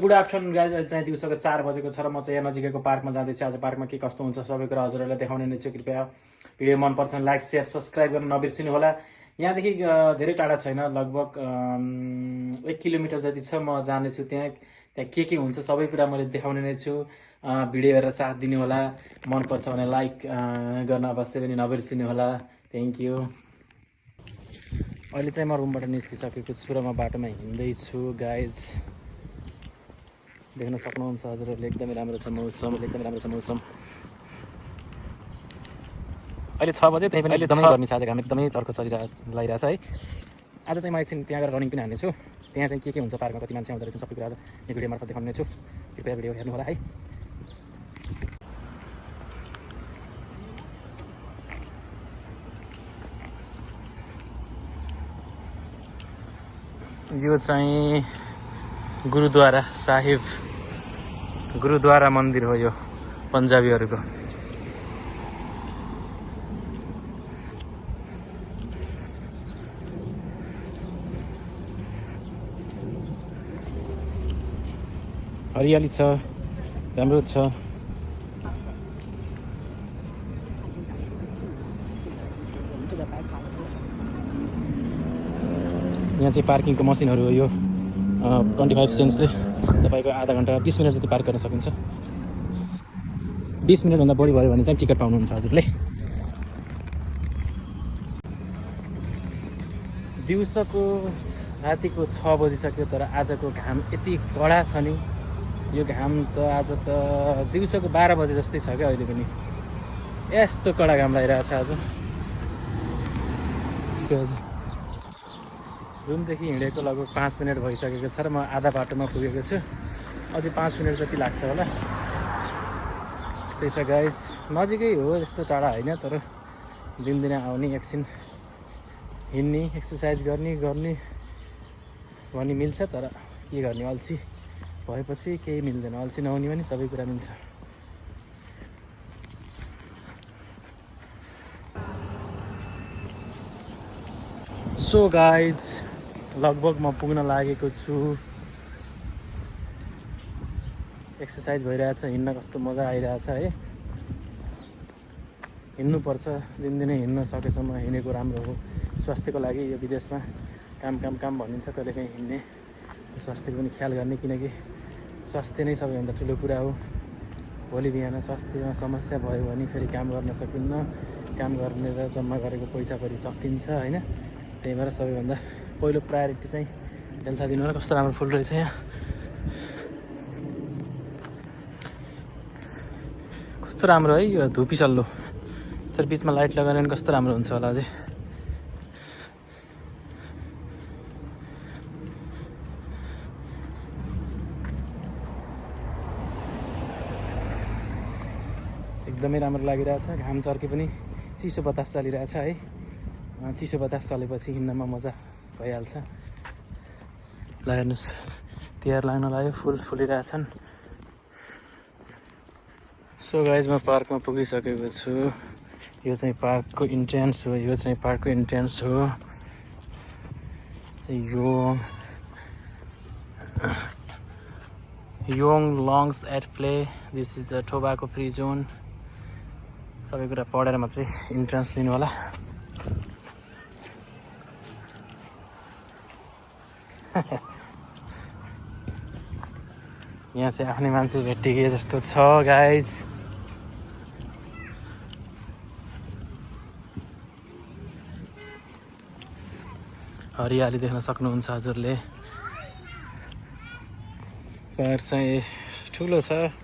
Good afternoon guys. अहिले चाहिँ दिउँसोको 4 बजेको छ र म चाहिँ यहाँ नजिकैको पार्कमा जाँदैछु। आज पार्कमा के कस्तो हुन्छ सबै कुरा हजुरहरूलाई देखाउने नै छु। कृपया भिडियो मनपर्छ भने लाइक सेयर सब्सक्राइब गर्न नबिर्सिनु होला। यहाँदेखि धेरै टाढा छैन, लगभग 1 किलोमिटर जति छ। म जानेछु त्यहाँ के हुन्छ सबै कुरा मैले देखाउने नै छु। भिडियो हेरेर साथ दिनु होला। मनपर्छ भने लाइक गर्न अवश्य पनि नबिर्सिनु होला। Thank you. अहिले चाहिँ म रुमबाट निस्किसकेको छु र म बाटोमा हिँड्दैछु गाइज। देख्न सक्नुहुन्छ हजुरहरूले एकदमै राम्रो छ मौसम, एकदमै राम्रो छ मौसम। अहिले 6 बजे त्यही पनि एकदमै गर्मी छ। आज घाम एकदमै चर्को लागिरहेछ है। आज चाहिँ म एकछिन त्यहाँ गएर रनिङ पनि हान्नेछु। त्यहाँ चाहिँ के हुन्छ पार्कमा, कति मान्छे आउँदो रहेछ सबै कुरा आज यो भिडियो मार्फत देखाउने छु। कृपया भिडियो हेर्नु होला है। यो चाहिँ गुरुद्वारा साहिब, गुरुद्वारा मन्दिर हो यो पन्जाबीहरूको। हरियाली छ, राम्रो छ। यहाँ चाहिँ पार्किङको मसिनहरू हो। यो 25 सेन्ट्सले तपाईँको आधा घन्टा 20 मिनट जति पार्क गर्न सकिन्छ। 20 मिनटभन्दा बढी भयो भने चाहिँ टिकट पाउनुहुन्छ हजुरले। दिउँसोको रातिको 6 बजिसक्यो, तर आजको घाम यति कडा छ नि। यो घाम त आज त दिउँसोको 12 बजे जस्तै छ क्या अहिले पनि। यस्तो कडा घाम लागिरहेछ आज। रुमदेखि हिँडेको लगभग 5 मिनट भइसकेको छ र म आधा बाटोमा पुगेको छु। अझै 5 मिनट जति लाग्छ होला। त्यस्तै छ गाइज, नजिकै हो, यस्तो टाढा होइन। तर दिनदिनै आउने, एकछिन हिँड्ने, एक्सर्साइज गर्ने भन्ने मिल्छ। तर के गर्ने, अल्छी भएपछि केही मिल्दैन। अल्छी नहुने पनि सबै कुरा मिल्छ। सो गाइज, लगभग म पुग्न लागेको छु। एक्सर्साइज भइरहेछ, हिँड्न कस्तो मजा आइरहेछ है। हिँड्नुपर्छ, दिनदिनै हिँड्न सकेसम्म हिँडेको राम्रो हो स्वास्थ्यको लागि। यो विदेशमा काम भनिन्छ, कहिलेकाहीँ हिँड्ने, स्वास्थ्यको पनि ख्याल गर्ने, किनकि स्वास्थ्य नै सबैभन्दा ठुलो कुरा हो। भोलि बिहान स्वास्थ्यमा समस्या भयो भने फेरि काम गर्न सकिन्न। काम गरेर जम्मा गरेको पैसा पनि सकिन्छ होइन। त्यही भएर सबैभन्दा पहिलो प्रायोरिटी चाहिँ हेल्थ दिनु होला। कस्तो राम्रो फुल रहेछ यहाँ, कस्तो राम्रो है। यो धुपी चल्लो यस्तो बिचमा लाइट लगाएर पनि कस्तो राम्रो हुन्छ होला अझै। एकदमै राम्रो लागिरहेछ। घाम चर्के पनि चिसो बतास चलिरहेछ है। चिसो बतास चलेपछि हिँड्नमा मजा भइहाल्छ। ल हेर्नुहोस्, तिहार लाग्न लाग्यो, फुल फुलिरहेछन्। सो गाइज, म पार्कमा पुगिसकेको छु। यो चाहिँ पार्कको इन्ट्रेन्स हो। यो चाहिँ पार्कको इन्ट्रेन्स हो। Young lungs at play, this is a tobacco free zone. सबै कुरा पढेर मात्रै इन्ट्रेन्स लिनु होला। यहाँ चाहिँ आफ्नै मान्छे भेटिए जस्तो छ गाइज। हरियाली देख्न सक्नुहुन्छ हजुरले। पार्क चाहिँ ठुलो छ।